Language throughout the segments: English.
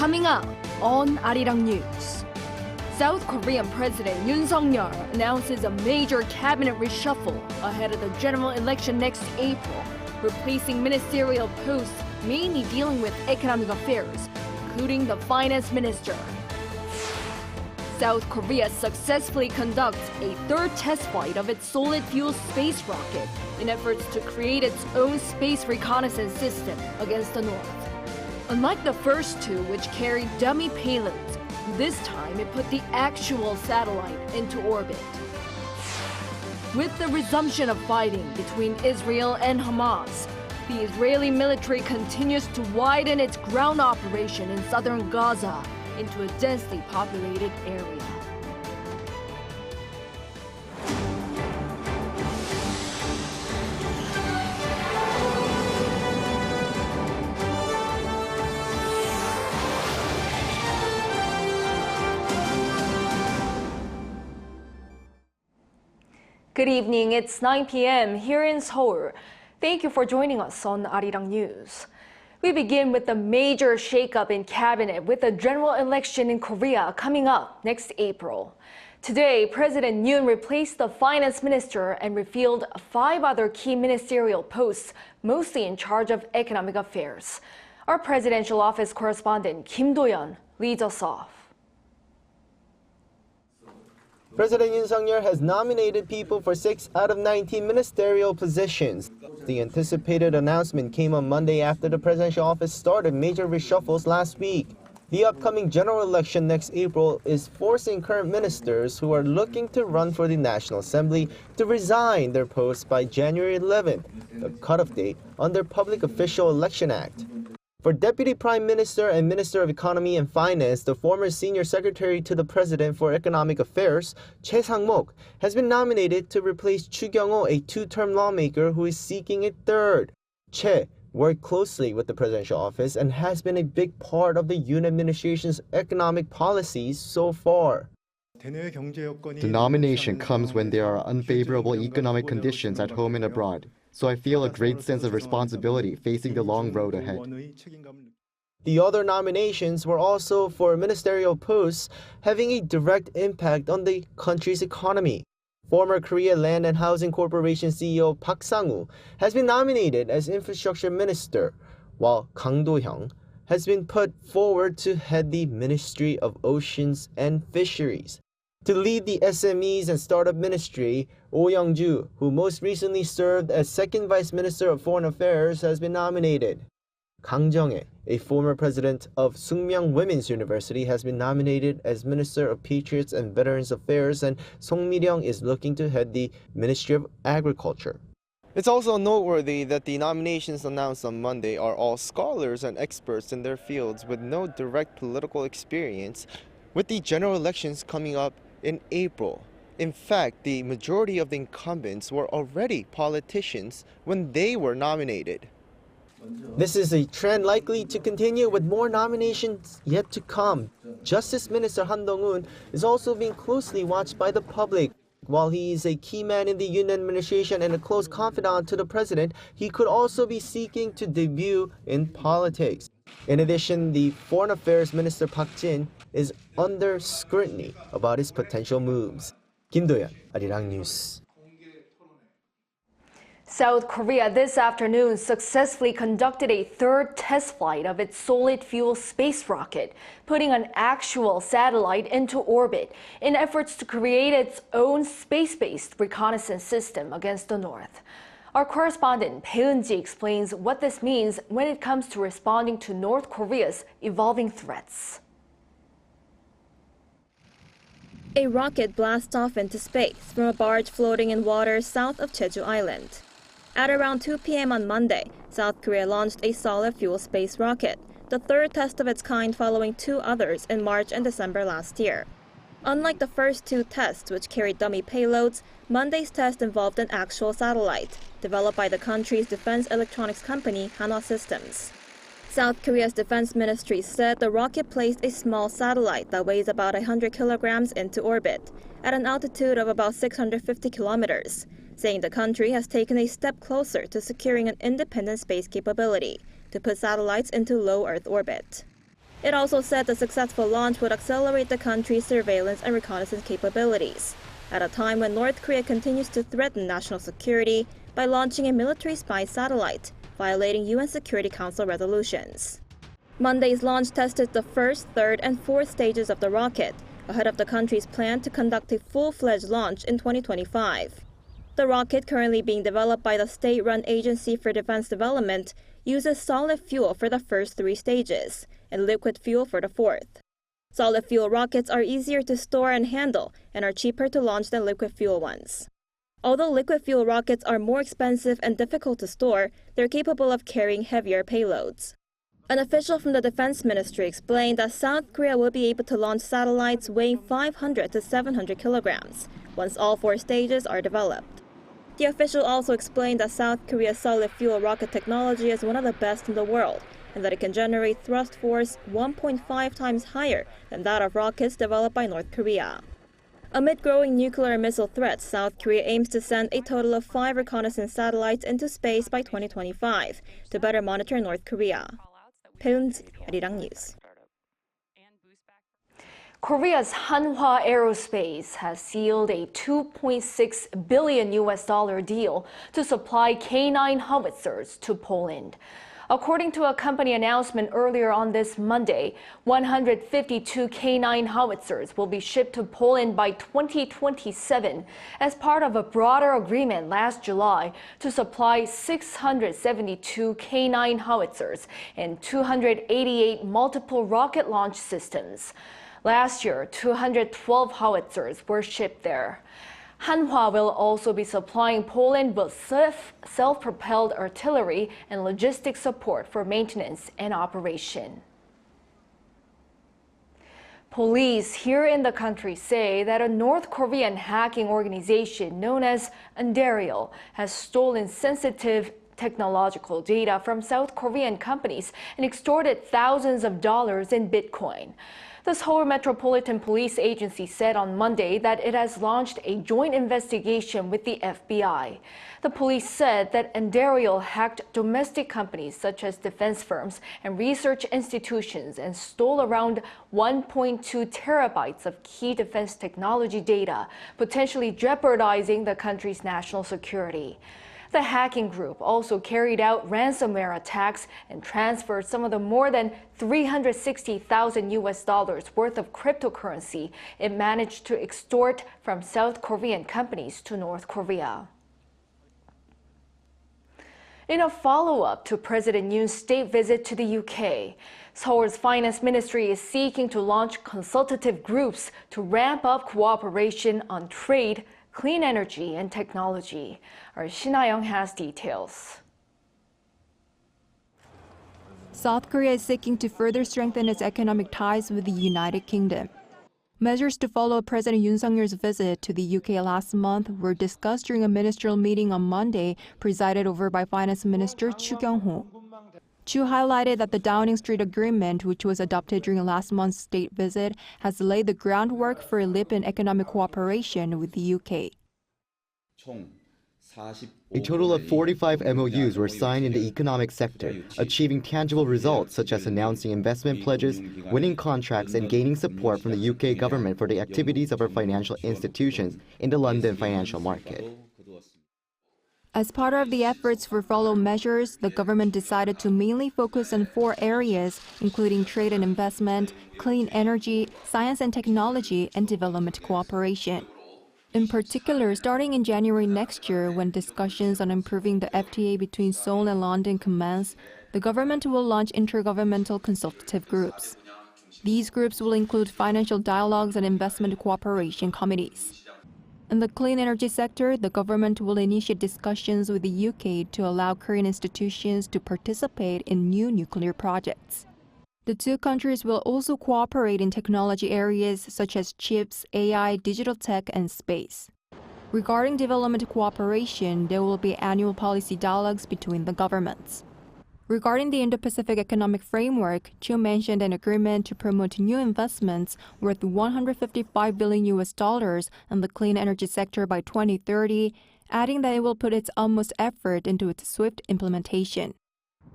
Coming up on Arirang News. South Korean President Yoon announces a major cabinet reshuffle ahead of the general election next April, replacing ministerial posts mainly dealing with economic affairs, including the finance minister. South Korea successfully conducts a third test flight of its solid-fuel space rocket in efforts to create its own space reconnaissance system against the North. Unlike the first two, which carried dummy payloads, this time it put the actual satellite into orbit. With the resumption of fighting between Israel and Hamas, the Israeli military continues to widen its ground operation in southern Gaza into a densely populated area. Good evening, it's 9 p.m. here in Seoul. Thank you for joining us on Arirang News. We begin with the major shakeup in cabinet with the general election in Korea coming up next April. Today, President Yoon replaced the finance minister and revealed 5 other key ministerial posts, mostly in charge of economic affairs. Our presidential office correspondent Kim Do-yeon leads us off. President Yoon has nominated people for 6 out of 19 ministerial positions. The anticipated announcement came on Monday after the presidential office started major reshuffles last week. The upcoming general election next April is forcing current ministers who are looking to run for the National Assembly to resign their posts by January 11th, the cutoff date under Public Official Election Act. For Deputy Prime Minister and Minister of Economy and Finance, the former Senior Secretary to the President for Economic Affairs, Choi Sang-mok, has been nominated to replace Chu Kyung-ho, a 2-term lawmaker who is seeking a third. Choi worked closely with the presidential office and has been a big part of the Yoon administration's economic policies so far. The nomination comes when there are unfavorable economic conditions at home and abroad, so I feel a great sense of responsibility facing the long road ahead. The other nominations were also for ministerial posts having a direct impact on the country's economy. Former Korea Land and Housing Corporation CEO Park Sang-woo has been nominated as Infrastructure Minister, while Kang Do-hyung has been put forward to head the Ministry of Oceans and Fisheries. To lead the SMEs and Startup Ministry, Oh Young-ju, who most recently served as Second Vice Minister of Foreign Affairs, has been nominated. Kang Jung-hae, a former president of Sookmyung Women's University, has been nominated as Minister of Patriots and Veterans Affairs, and Song Mi-ryung is looking to head the Ministry of Agriculture. It's also noteworthy that the nominations announced on Monday are all scholars and experts in their fields with no direct political experience, with the general elections coming up in April. In fact, the majority of the incumbents were already politicians when they were nominated. This is a trend likely to continue with more nominations yet to come. Justice Minister Han Dong-un is also being closely watched by the public. While he is a key man in the Yoon administration and a close confidant to the president, he could also be seeking to debut in politics. In addition, the Foreign Affairs Minister Park Jin is under scrutiny about his potential moves. Kim Do-yeon, Arirang News. South Korea this afternoon successfully conducted a third test flight of its solid-fuel space rocket, putting an actual satellite into orbit in efforts to create its own space-based reconnaissance system against the North. Our correspondent Bae Eun-ji explains what this means when it comes to responding to North Korea's evolving threats. A rocket blasts off into space from a barge floating in waters south of Jeju Island. At around 2 p.m. on Monday, South Korea launched a solid-fuel space rocket, the third test of its kind following 2 others in March and December last year. Unlike the first 2 tests, which carried dummy payloads, Monday's test involved an actual satellite, developed by the country's defense electronics company, Hanwha Systems. South Korea's defense ministry said the rocket placed a small satellite that weighs about 100 kilograms into orbit, at an altitude of about 650 kilometers, saying the country has taken a step closer to securing an independent space capability to put satellites into low Earth orbit. It also said the successful launch would accelerate the country's surveillance and reconnaissance capabilities, at a time when North Korea continues to threaten national security by launching a military spy satellite, violating UN Security Council resolutions. Monday's launch tested the first, third, and fourth stages of the rocket, ahead of the country's plan to conduct a full-fledged launch in 2025. The rocket, currently being developed by the state-run Agency for Defense Development, uses solid fuel for the first 3 stages and liquid fuel for the fourth. Solid fuel rockets are easier to store and handle and are cheaper to launch than liquid fuel ones. Although liquid fuel rockets are more expensive and difficult to store, they're capable of carrying heavier payloads. An official from the Defense Ministry explained that South Korea will be able to launch satellites weighing 500 to 700 kilograms once all 4 stages are developed. The official also explained that South Korea's solid fuel rocket technology is one of the best in the world, and that it can generate thrust force 1.5 times higher than that of rockets developed by North Korea. Amid growing nuclear missile threats, South Korea aims to send a total of 5 reconnaissance satellites into space by 2025 to better monitor North Korea. Poons, Arirang News. Korea's Hanwha Aerospace has sealed a $2.6 billion deal to supply K9 howitzers to Poland. According to a company announcement earlier on this Monday, 152 K9 howitzers will be shipped to Poland by 2027 as part of a broader agreement last July to supply 672 K9 howitzers and 288 multiple rocket launch systems. Last year, 212 howitzers were shipped there. Hanwha will also be supplying Poland with self-propelled artillery and logistic support for maintenance and operation. Police here in the country say that a North Korean hacking organization known as Andariel has stolen sensitive technological data from South Korean companies and extorted thousands of dollars in Bitcoin. The Seoul Metropolitan Police Agency said on Monday that it has launched a joint investigation with the FBI. The police said that Andariel hacked domestic companies such as defense firms and research institutions and stole around 1.2 terabytes of key defense technology data, potentially jeopardizing the country's national security. The hacking group also carried out ransomware attacks and transferred some of the more than $360,000 worth of cryptocurrency it managed to extort from South Korean companies to North Korea. In a follow-up to President Yoon's state visit to the UK, Seoul's Finance Ministry is seeking to launch consultative groups to ramp up cooperation on trade, clean energy, and technology. Our Shin-Young has details. South Korea is seeking to further strengthen its economic ties with the United Kingdom. Measures to follow President Yoon Suk-yeol's visit to the UK last month were discussed during a ministerial meeting on Monday, presided over by Finance Minister Chu Kyung-ho. Chu highlighted that the Downing Street Agreement, which was adopted during last month's state visit, has laid the groundwork for a leap in economic cooperation with the UK. A total of 45 MOUs were signed in the economic sector, achieving tangible results such as announcing investment pledges, winning contracts, and gaining support from the UK government for the activities of our financial institutions in the London financial market. As part of the efforts for follow measures, the government decided to mainly focus on 4 areas, including trade and investment, clean energy, science and technology, and development cooperation. In particular, starting in January next year, when discussions on improving the FTA between Seoul and London commence, the government will launch intergovernmental consultative groups. These groups will include financial dialogues and investment cooperation committees. In the clean energy sector, the government will initiate discussions with the UK to allow Korean institutions to participate in new nuclear projects. The 2 countries will also cooperate in technology areas such as chips, AI, digital tech, and space. Regarding development cooperation, there will be annual policy dialogues between the governments. Regarding the Indo-Pacific Economic Framework, Chu mentioned an agreement to promote new investments worth $155 billion in the clean energy sector by 2030, adding that it will put its utmost effort into its swift implementation.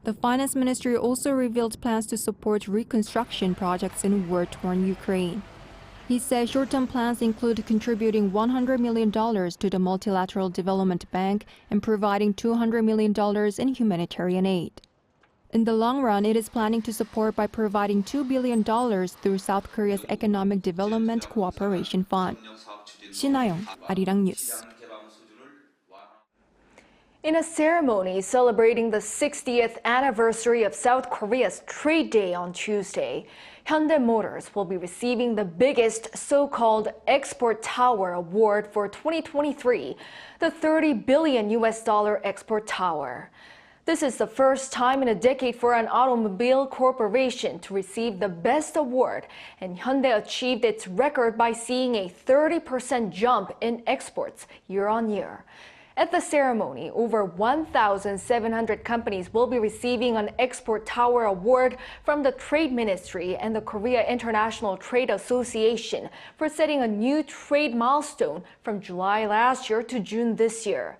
The Finance Ministry also revealed plans to support reconstruction projects in war-torn Ukraine. He said short-term plans include contributing $100 million to the Multilateral Development Bank and providing $200 million in humanitarian aid. In the long run, it is planning to support by providing $2 billion through South Korea's Economic Development Cooperation Fund. 신하영, Arirang News. In a ceremony celebrating the 60th anniversary of South Korea's Trade Day on Tuesday, Hyundai Motors will be receiving the biggest so-called Export Tower Award for 2023, the $30 billion Export Tower. This is the first time in a decade for an automobile corporation to receive the best award, and Hyundai achieved its record by seeing a 30% jump in exports year-on-year. At the ceremony, over 1,700 companies will be receiving an Export Tower Award from the Trade Ministry and the Korea International Trade Association for setting a new trade milestone from July last year to June this year.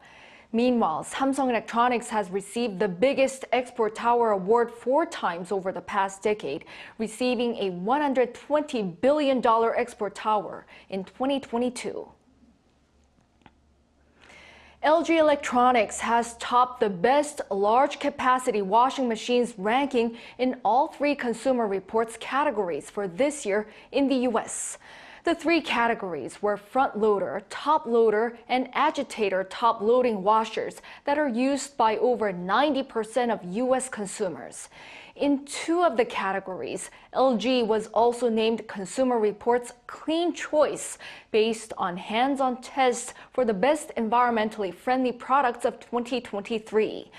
Meanwhile, Samsung Electronics has received the biggest Export Tower Award 4 times over the past decade, receiving a $120 billion export tower in 2022. LG Electronics has topped the best large-capacity washing machines ranking in all 3 Consumer Reports categories for this year in the U.S. The 3 categories were front-loader, top-loader, and agitator top-loading washers that are used by over 90% of U.S. consumers. In 2 of the categories, LG was also named Consumer Reports Clean Choice based on hands-on tests for the best environmentally friendly products of 2023.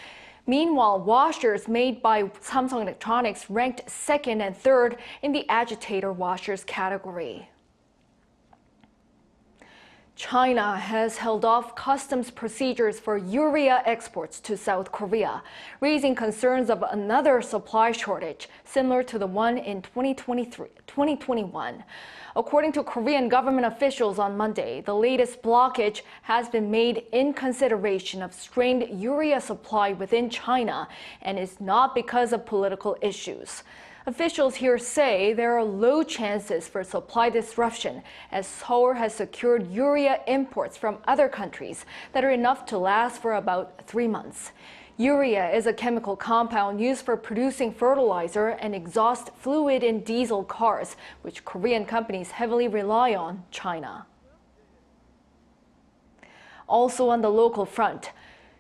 Meanwhile, washers made by Samsung Electronics ranked 2nd and 3rd in the agitator washers category. China has held off customs procedures for urea exports to South Korea, raising concerns of another supply shortage similar to the one in 2021. According to Korean government officials on Monday, the latest blockage has been made in consideration of strained urea supply within China and is not because of political issues. Officials here say there are low chances for supply disruption as Seoul has secured urea imports from other countries that are enough to last for about 3 months. Urea is a chemical compound used for producing fertilizer and exhaust fluid in diesel cars, which Korean companies heavily rely on China. Also on the local front,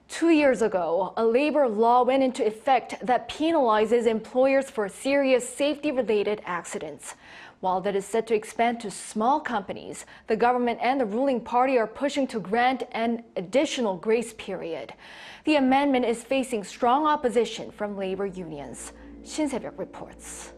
2 years ago, a labor law went into effect that penalizes employers for serious safety-related accidents. While that is set to expand to small companies, the government and the ruling party are pushing to grant an additional grace period. The amendment is facing strong opposition from labor unions. 신새벽 reports.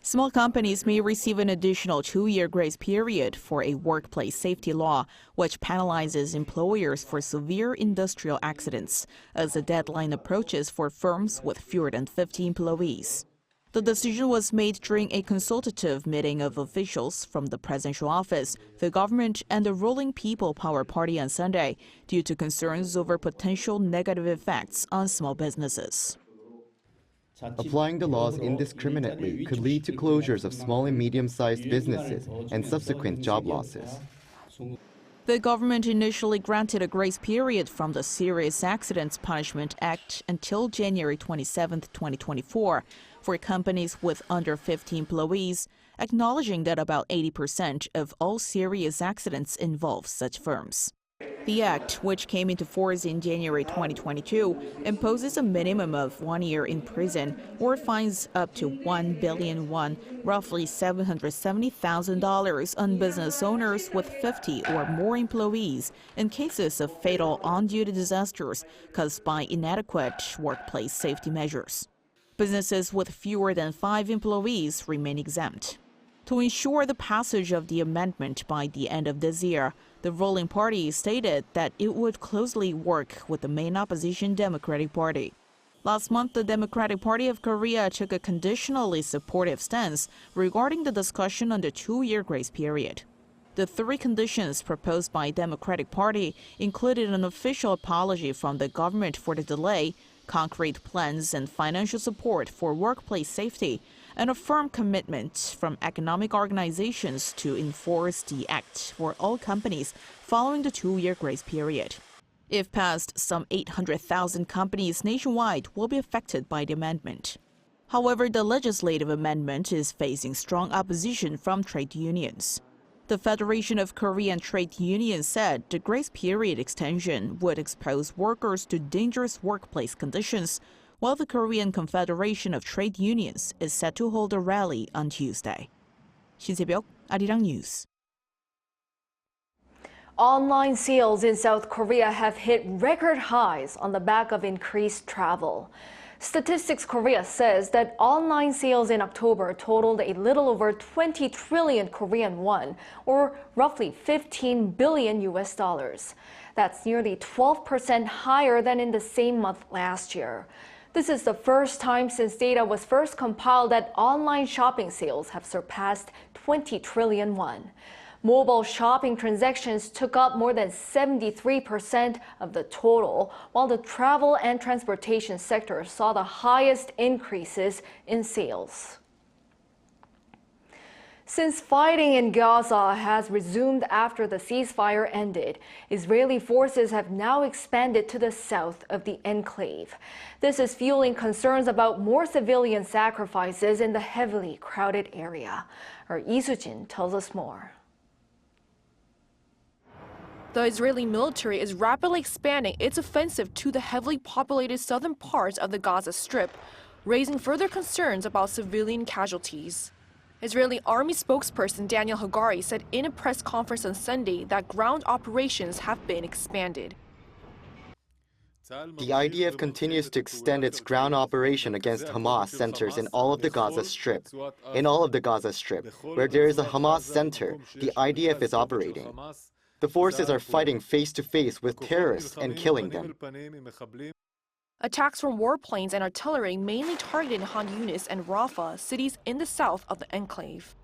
Small companies may receive an additional 2-year grace period for a workplace safety law, which penalizes employers for severe industrial accidents, as the deadline approaches for firms with fewer than 50 employees. The decision was made during a consultative meeting of officials from the presidential office, the government, and the ruling People Power Party on Sunday, due to concerns over potential negative effects on small businesses. Applying the laws indiscriminately could lead to closures of small and medium-sized businesses and subsequent job losses. The government initially granted a grace period from the Serious Accidents Punishment Act until January 27, 2024, for companies with under 50 employees, acknowledging that about 80% of all serious accidents involve such firms. The act, which came into force in January 2022, imposes a minimum of 1 year in prison or fines up to 1 billion won, roughly $770,000, on business owners with 50 or more employees in cases of fatal on-duty disasters caused by inadequate workplace safety measures. Businesses with fewer than 5 employees remain exempt. To ensure the passage of the amendment by the end of this year, the ruling party stated that it would closely work with the main opposition Democratic Party. Last month, the Democratic Party of Korea took a conditionally supportive stance regarding the discussion on the 2-year grace period. The three conditions proposed by Democratic Party included an official apology from the government for the delay, concrete plans and financial support for workplace safety, and a firm commitment from economic organizations to enforce the act for all companies following the 2-year grace period. If passed, some 800,000 companies nationwide will be affected by the amendment. However, the legislative amendment is facing strong opposition from trade unions. The Federation of Korean Trade Unions said the grace period extension would expose workers to dangerous workplace conditions, while the Korean Confederation of Trade Unions is set to hold a rally on Tuesday. 신세벽, Arirang News. Online sales in South Korea have hit record highs on the back of increased travel. Statistics Korea says that online sales in October totaled a little over 20 trillion Korean won, or roughly 15 billion US dollars. That's nearly 12% higher than in the same month last year. This is the first time since data was first compiled that online shopping sales have surpassed 20 trillion won. Mobile shopping transactions took up more than 73% of the total, while the travel and transportation sector saw the highest increases in sales. Since fighting in Gaza has resumed after the ceasefire ended, Israeli forces have now expanded to the south of the enclave. This is fueling concerns about more civilian sacrifices in the heavily crowded area. Our Lee Soo-jin tells us more. The Israeli military is rapidly expanding its offensive to the heavily populated southern parts of the Gaza Strip, raising further concerns about civilian casualties. Israeli army spokesperson Daniel Hagari said in a press conference on Sunday that ground operations have been expanded. The IDF continues to extend its ground operation against Hamas centers in all of the Gaza Strip. In all of the Gaza Strip, where there is a Hamas center, the IDF is operating. The forces are fighting face-to-face with terrorists and killing them. Attacks from warplanes and artillery mainly targeted Han Yunis and Rafah, cities in the south of the enclave.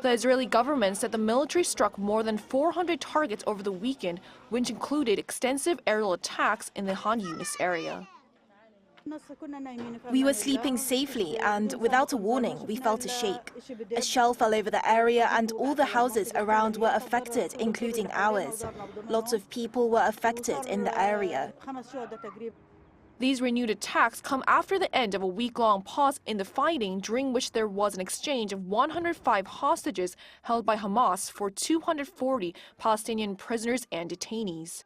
The Israeli government said the military struck more than 400 targets over the weekend, which included extensive aerial attacks in the Han Yunis area. We were sleeping safely and, without a warning, we felt a shake. A shell fell over the area and all the houses around were affected, including ours. Lots of people were affected in the area. These renewed attacks come after the end of a week-long pause in the fighting, during which there was an exchange of 105 hostages held by Hamas for 240 Palestinian prisoners and detainees.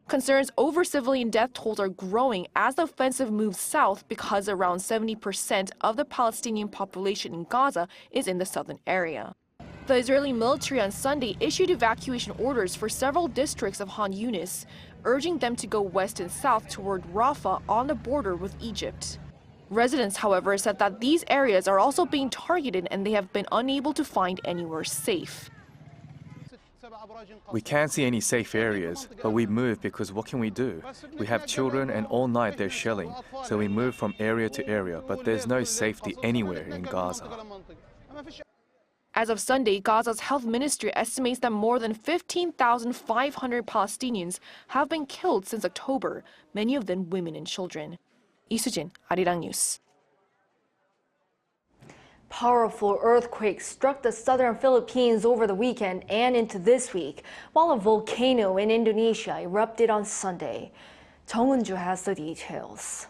Concerns over civilian death tolls are growing as the offensive moves south because around 70% of the Palestinian population in Gaza is in the southern area. The Israeli military on Sunday issued evacuation orders for several districts of Han Yunis, urging them to go west and south toward Rafah on the border with Egypt. Residents, however, said that these areas are also being targeted and they have been unable to find anywhere safe. We can't see any safe areas, but we move because what can we do? We have children and all night they're shelling, so we move from area to area, but there's no safety anywhere in Gaza. As of Sunday, Gaza's health ministry estimates that more than 15,500 Palestinians have been killed since October, many of them women and children. Lee Soo-jin, Arirang News. Powerful earthquakes struck the southern Philippines over the weekend and into this week, while a volcano in Indonesia erupted on Sunday. Jung Eun-ju has the details.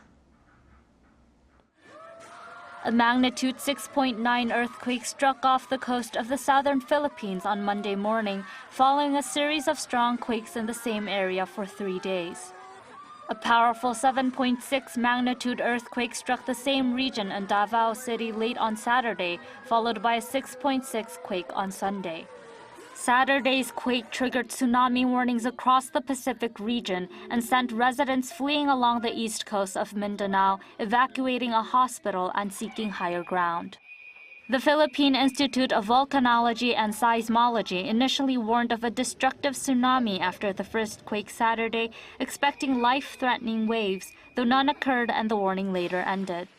A magnitude 6.9 earthquake struck off the coast of the southern Philippines on Monday morning, following a series of strong quakes in the same area for 3 days. A powerful 7.6 magnitude earthquake struck the same region in Davao City late on Saturday, followed by a 6.6 quake on Sunday. Saturday's quake triggered tsunami warnings across the Pacific region and sent residents fleeing along the east coast of Mindanao, evacuating a hospital and seeking higher ground. The Philippine Institute of Volcanology and Seismology initially warned of a destructive tsunami after the first quake Saturday, expecting life-threatening waves, though none occurred and the warning later ended.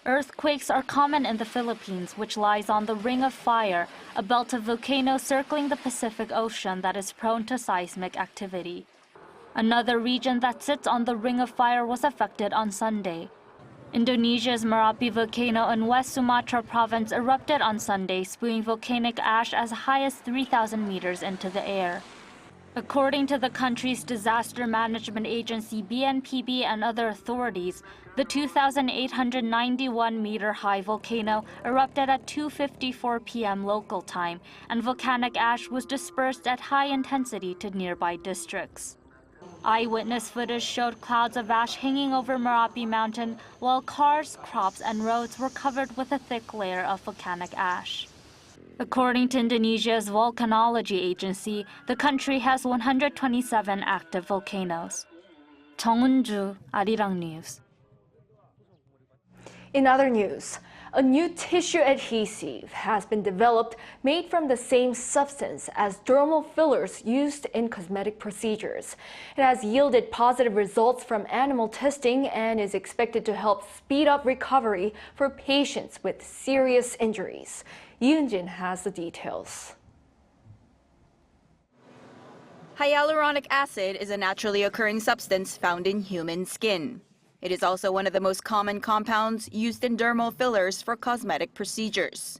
Earthquakes are common in the Philippines, which lies on the Ring of Fire, a belt of volcanoes circling the Pacific Ocean that is prone to seismic activity. Another region that sits on the Ring of Fire was affected on Sunday. Indonesia's Merapi volcano in West Sumatra province erupted on Sunday, spewing volcanic ash as high as 3,000 meters into the air. According to the country's disaster management agency BNPB and other authorities, the 2,891-meter-high volcano erupted at 2:54 p.m. local time, and volcanic ash was dispersed at high intensity to nearby districts. Eyewitness footage showed clouds of ash hanging over Merapi Mountain, while cars, crops, and roads were covered with a thick layer of volcanic ash. According to Indonesia's volcanology agency, the country has 127 active volcanoes. 정은주, Arirang News. In other news, a new tissue adhesive has been developed made from the same substance as dermal fillers used in cosmetic procedures. It has yielded positive results from animal testing and is expected to help speed up recovery for patients with serious injuries. Yoon has the details. Hyaluronic acid is a naturally occurring substance found in human skin. It is also one of the most common compounds used in dermal fillers for cosmetic procedures.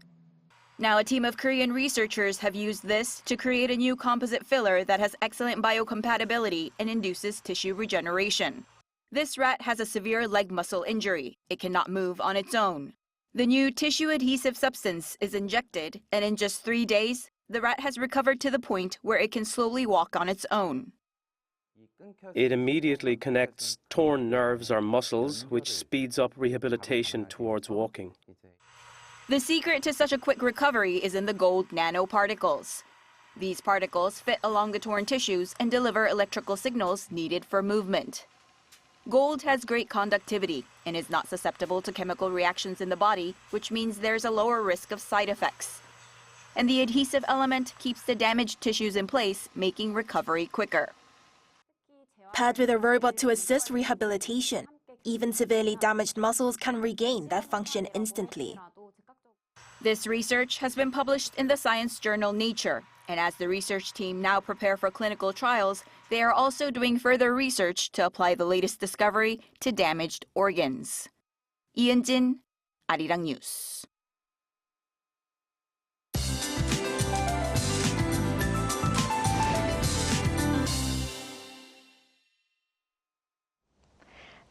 Now, a team of Korean researchers have used this to create a new composite filler that has excellent biocompatibility and induces tissue regeneration. This rat has a severe leg muscle injury. It cannot move on its own. The new tissue adhesive substance is injected, and in just 3 days, the rat has recovered to the point where it can slowly walk on its own. It immediately connects torn nerves or muscles, which speeds up rehabilitation towards walking. The secret to such a quick recovery is in the gold nanoparticles. These particles fit along the torn tissues and deliver electrical signals needed for movement. Gold has great conductivity and is not susceptible to chemical reactions in the body, which means there's a lower risk of side effects. And the adhesive element keeps the damaged tissues in place, making recovery quicker. Paired with a robot to assist rehabilitation, even severely damaged muscles can regain their function instantly. This research has been published in the science journal Nature, and as the research team now prepare for clinical trials, they are also doing further research to apply the latest discovery to damaged organs. Yoon, Arirang News.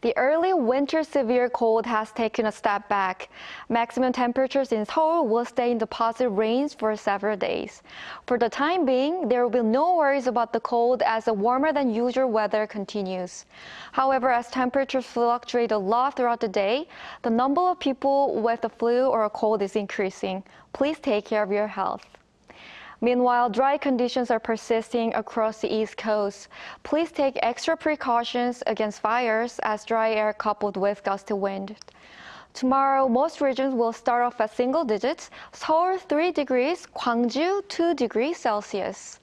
The early winter severe cold has taken a step back. Maximum temperatures in Seoul will stay in the positive range for several days. For the time being, there will be no worries about the cold as the warmer than usual weather continues. However, as temperatures fluctuate a lot throughout the day, the number of people with the flu or a cold is increasing. Please take care of your health. Meanwhile, dry conditions are persisting across the East Coast. Please take extra precautions against fires as dry air coupled with gusty wind. Tomorrow, most regions will start off at single digits. Seoul 3 degrees, Gwangju 2 degrees Celsius.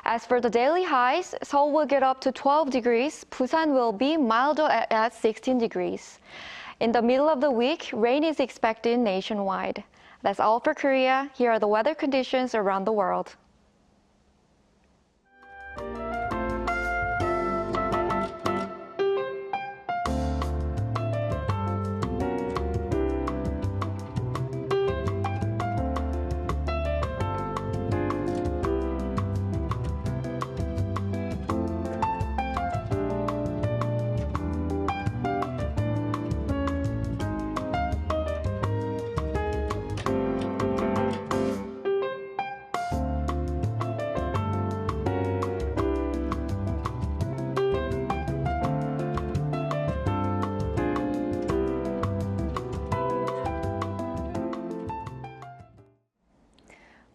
As for the daily highs, Seoul will get up to 12 degrees. Busan will be milder at 16 degrees. In the middle of the week, rain is expected nationwide. That's all for Korea. Here are the weather conditions around the world.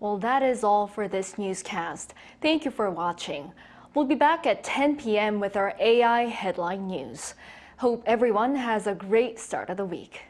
Well, that is all for this newscast. Thank you for watching. We'll be back at 10 p.m. with our AI headline news. Hope everyone has a great start of the week.